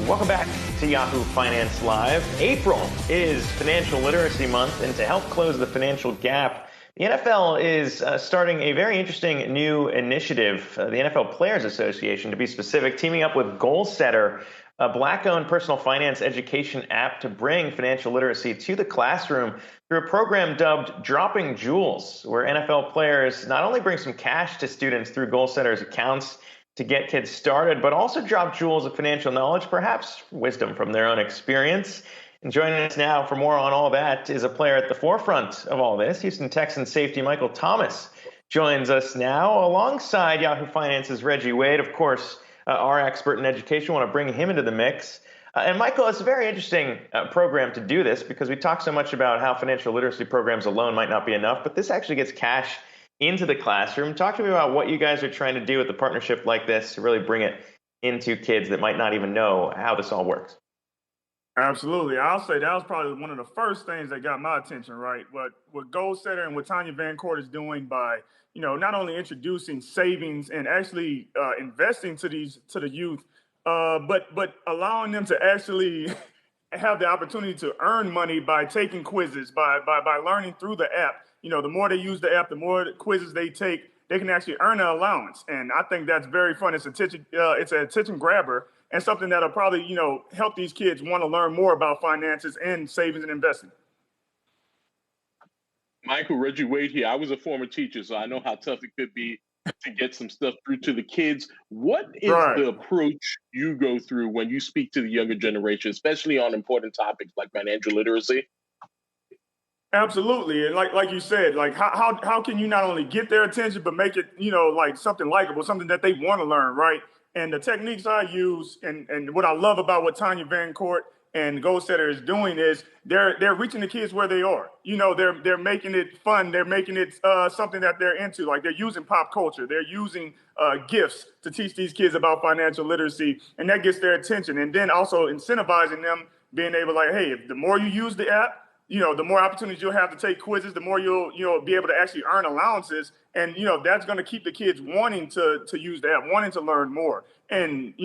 Welcome back to Yahoo Finance Live. April is Financial Literacy Month, and to help close the financial gap, the NFL is starting a very interesting new initiative, the NFL Players Association, to be specific, teaming up with Goalsetter, a Black-owned personal finance education app to bring financial literacy to the classroom through a program dubbed Dropping Jewels, where NFL players not only bring some cash to students through Goalsetter's accounts to get kids started, but also drop jewels of financial knowledge, perhaps wisdom from their own experience. And joining us now for more on all that is a player at the forefront of all this. Houston Texans safety Michael Thomas joins us now alongside Yahoo Finance's Reggie Wade, of course, our expert in education. Want to bring him into the mix. And Michael, it's a very interesting program to do this because we talk so much about how financial literacy programs alone might not be enough, but this actually gets cash into the classroom. Talk to me about what you guys are trying to do with a partnership like this to really bring it into kids that might not even know how this all works. Absolutely. I'll say that was probably one of the first things that got my attention, right? But what Goalsetter and what Tanya Vancourt is doing by, not only introducing savings and actually investing to the youth, but allowing them to actually have the opportunity to earn money by taking quizzes, by learning through the app. The more they use the app, the more quizzes they take, they can actually earn an allowance. And I think that's very fun. It's an attention grabber and something that'll probably, help these kids want to learn more about finances and savings and investing. Michael, Reggie Wade here. I was a former teacher, so I know how tough it could be to get some stuff through to the kids. What is the approach you go through when you speak to the younger generation, especially on important topics like financial literacy? Absolutely. And like you said, like how can you not only get their attention, but make it, like something likable, something that they want to learn, right? And the techniques I use and what I love about what Tanya Vancourt and Goalsetter is doing is they're reaching the kids where they are. They're making it fun. They're making it something that they're into. Like they're using pop culture. They're using gifts to teach these kids about financial literacy, and that gets their attention. And then also incentivizing them, being able like, hey, if the more you use the app, the more opportunities you'll have to take quizzes, the more you'll be able to actually earn allowances. And, that's going to keep the kids wanting to use the app, wanting to learn more. And,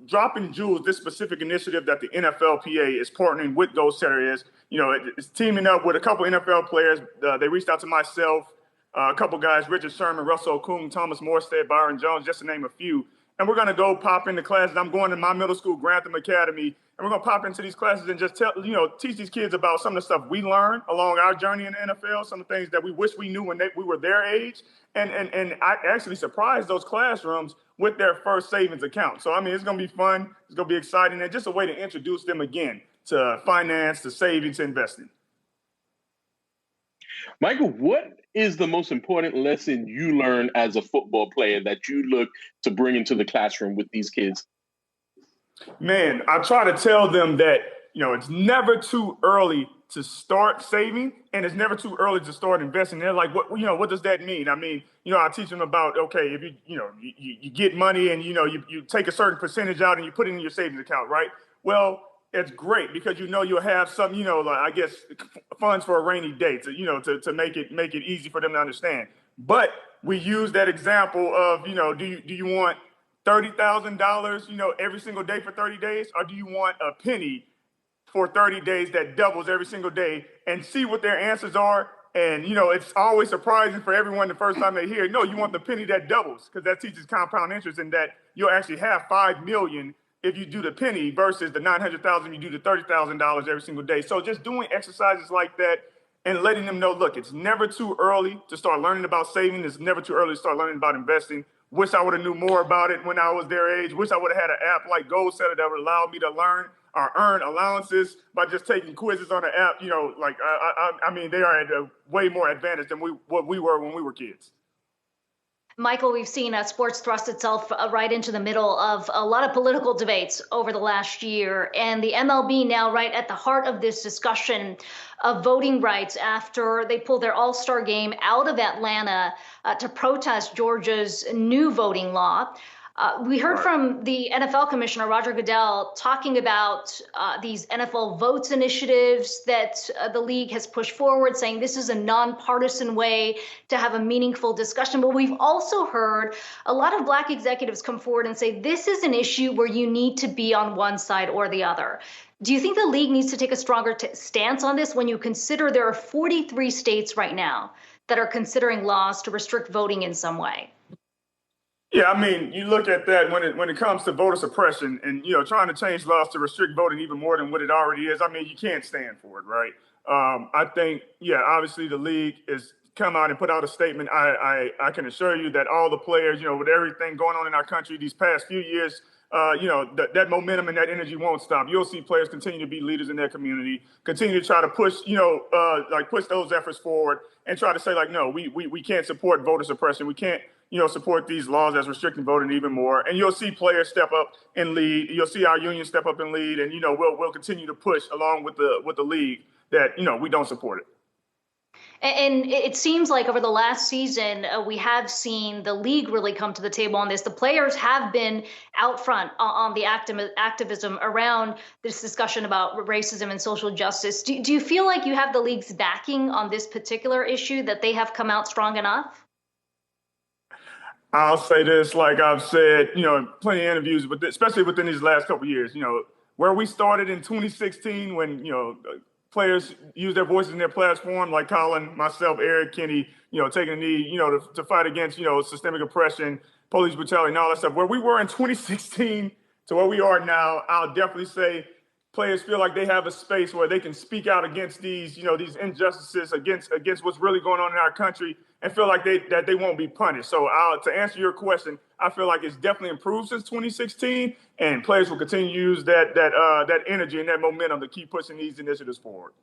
Dropping Jewels, this specific initiative that the NFLPA is partnering with Goalsetter is, it's teaming up with a couple NFL players. They reached out to myself, a couple guys, Richard Sherman, Russell Okung, Thomas Morstead, Byron Jones, just to name a few. And we're going to go pop into classes. I'm going to my middle school, Grantham Academy, and we're going to pop into these classes and just teach these kids about some of the stuff we learned along our journey in the NFL, some of the things that we wish we knew when we were their age. And I actually surprised those classrooms with their first savings account. So, it's going to be fun. It's going to be exciting, and just a way to introduce them again to finance, to savings, to investing. Michael, what is the most important lesson you learned as a football player that you look to bring into the classroom with these kids? Man, I try to tell them that, it's never too early to start saving, and it's never too early to start investing. They're like, what does that mean? I teach them about, okay, if you get money and, you take a certain percentage out and you put it in your savings account, right? Well, it's great because you'll have some, funds for a rainy day to make it easy for them to understand. But we use that example of, do you want $30,000, every single day for 30 days, or do you want a penny for 30 days that doubles every single day, and see what their answers are? And, it's always surprising for everyone the first time they hear it. No, you want the penny that doubles because that teaches compound interest, and that you'll actually have $5 million if you do the penny versus the $900,000 you do the $30,000 every single day. So just doing exercises like that and letting them know, look, it's never too early to start learning about saving. It's never too early to start learning about investing. Wish I would have knew more about it when I was their age. Wish I would have had an app like Goalsetter that would allow me to learn or earn allowances by just taking quizzes on the app. They are at a way more advantage than what we were when we were kids. Michael, we've seen sports thrust itself right into the middle of a lot of political debates over the last year, and the MLB now right at the heart of this discussion of voting rights after they pulled their all-star game out of Atlanta to protest Georgia's new voting law. We heard from the NFL commissioner, Roger Goodell, talking about these NFL votes initiatives that the league has pushed forward, saying this is a nonpartisan way to have a meaningful discussion. But we've also heard a lot of Black executives come forward and say this is an issue where you need to be on one side or the other. Do you think the league needs to take a stronger stance on this when you consider there are 43 states right now that are considering laws to restrict voting in some way? Yeah, I mean, you look at that when it comes to voter suppression and, trying to change laws to restrict voting even more than what it already is. I mean, you can't stand for it, right? I think, obviously the league is come out and put out a statement. I can assure you that all the players, with everything going on in our country these past few years, that momentum and that energy won't stop. You'll see players continue to be leaders in their community, continue to try to push, push those efforts forward and try to say, like, no, we can't support voter suppression. We can't, support these laws that's restricting voting even more. And you'll see players step up and lead. You'll see our union step up and lead. And, we'll continue to push along with the league that, we don't support it. And it seems like over the last season, we have seen the league really come to the table on this. The players have been out front on the activism around this discussion about racism and social justice. Do you feel like you have the league's backing on this particular issue, that they have come out strong enough? I'll say this, like I've said, plenty of interviews, but especially within these last couple of years, where we started in 2016 when, players use their voices in their platform, like Colin, myself, Eric, Kenny, taking a knee, to fight against, systemic oppression, police brutality, and all that stuff. Where we were in 2016 to where we are now, I'll definitely say players feel like they have a space where they can speak out against these, these injustices, against what's really going on in our country, and feel like they won't be punished. So to answer your question, I feel like it's definitely improved since 2016, and players will continue to use that energy and that momentum to keep pushing these initiatives forward.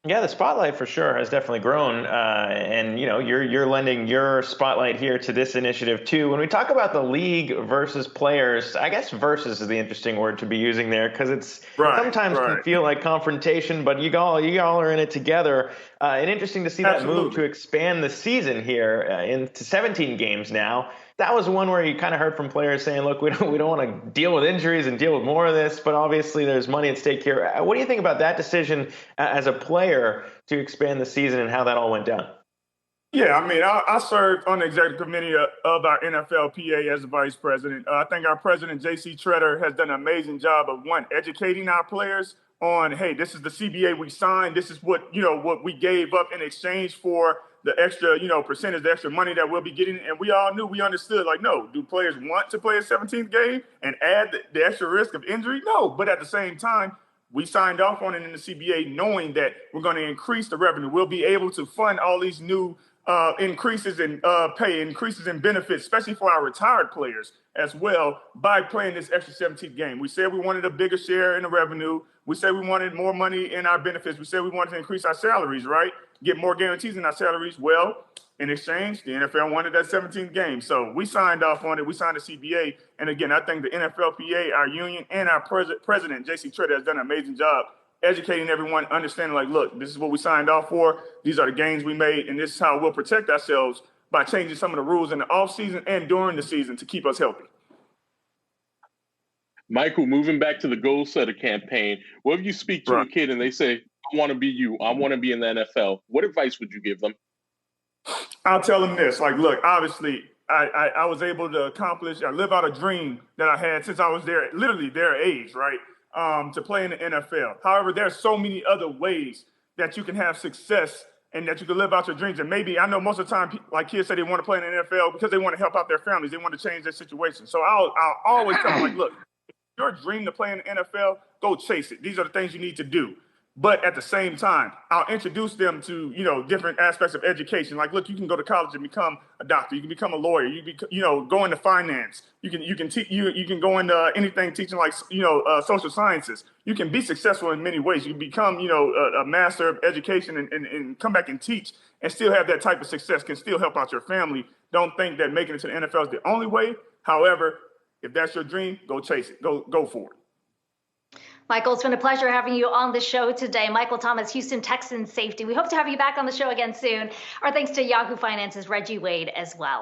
Yeah, the spotlight for sure has definitely grown, and you're lending your spotlight here to this initiative too. When we talk about the league versus players, I guess "versus" is the interesting word to be using there, because it's sometimes can feel like confrontation, but you all are in it together. And interesting to see that move to expand the season here into 17 games now. That was one where you kind of heard from players saying, look, we don't want to deal with injuries and deal with more of this, but obviously there's money at stake here. What do you think about that decision as a player to expand the season and how that all went down? Yeah, I mean, I served on the executive committee of our NFLPA as the vice president. I think our president, J.C. Tretter, has done an amazing job of, one, educating our players on, hey, this is the CBA we signed. This is what we gave up in exchange for the extra, percentage, the extra money that we'll be getting. And we understood, like, no, do players want to play a 17th game and add the extra risk of injury? No. But at the same time, we signed off on it in the CBA knowing that we're going to increase the revenue. We'll be able to fund all these new increases in pay, increases in benefits, especially for our retired players as well, by playing this extra 17th game. We said we wanted a bigger share in the revenue. We said we wanted more money in our benefits. We said we wanted to increase our salaries, right? Get more guarantees in our salaries. Well, in exchange, the NFL wanted that 17th game. So we signed off on it. We signed the CBA. And again, I think the NFLPA, our union, and our president, J.C. Tretter, has done an amazing job educating everyone, understanding, like, look, this is what we signed off for. These are the gains we made, and this is how we'll protect ourselves by changing some of the rules in the offseason and during the season to keep us healthy. Michael, moving back to the goal setter campaign, what if you speak to a kid and they say, I want to be you, I want to be in the NFL? What advice would you give them? I'll tell them this, like, look, obviously, I was able to live out a dream that I had since I was literally their age, right? To play in the NFL. However, there's so many other ways that you can have success and that you can live out your dreams. And maybe, I know most of the time, like, kids say they want to play in the NFL because they want to help out their families. They want to change their situation. So I'll always tell them, like, look, if your dream to play in the NFL, go chase it. These are the things you need to do. But at the same time, I'll introduce them to, different aspects of education. Like, look, you can go to college and become a doctor. You can become a lawyer. You can, go into finance. You can go into anything teaching, like, social sciences. You can be successful in many ways. You can become, a master of education and come back and teach and still have that type of success, can still help out your family. Don't think that making it to the NFL is the only way. However, if that's your dream, go chase it. Go for it. Michael, it's been a pleasure having you on the show today. Michael Thomas, Houston Texans safety. We hope to have you back on the show again soon. Our thanks to Yahoo Finance's Reggie Wade as well.